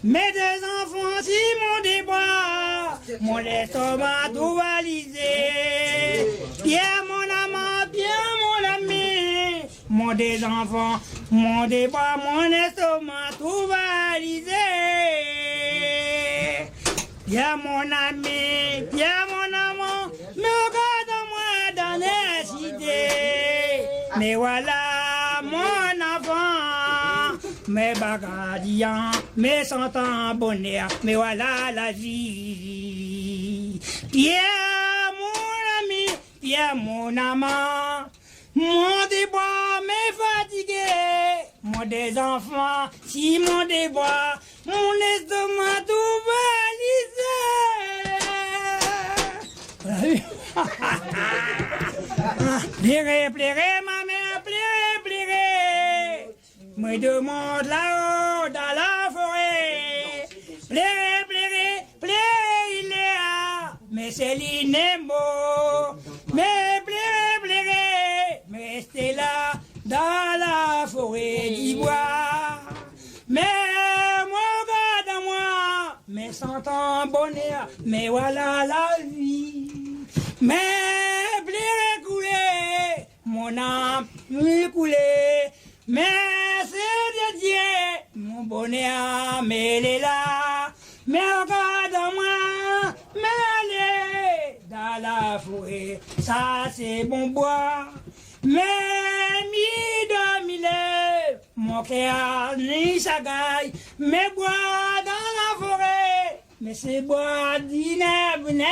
Mes deux enfants, si mon débois, mon estomac tout valisé. Pierre, mon amant, Pierre, mon ami, mon deux enfants, mon débois, mon estomac tout valisé. Pierre, mon ami, Pierre, mon amant, me regarde-moi dans les cités. Mais voilà, mon enfant, mes bagadiens, mes sentants bonheur, mais voilà la vie. Pierre, mon ami, Pierre, mon amant, mon débois m'est fatigué, mon des enfants, si mon débois, mon estomac tout balisé. Plérez, plérez, ma mère, plérez, plérez. Me demande là-haut dans la forêt. Plérez, plérez, plérez, il est là. Mais c'est l'inémo. Mais plérez, plérez, mais restez là dans la forêt d'ivoire. Mais moi, regarde-moi, mais sentant bonheur, mais voilà la vie. Mais plérez couler, mon âme me couler. Mais c'est de Dieu, mon bonheur, mais elle est là. Mais regarde-moi, mais allez dans la forêt, ça c'est bon bois. Mais mi mon cœur ni sagaille, mais bois dans la forêt, mais c'est bois d'inébné.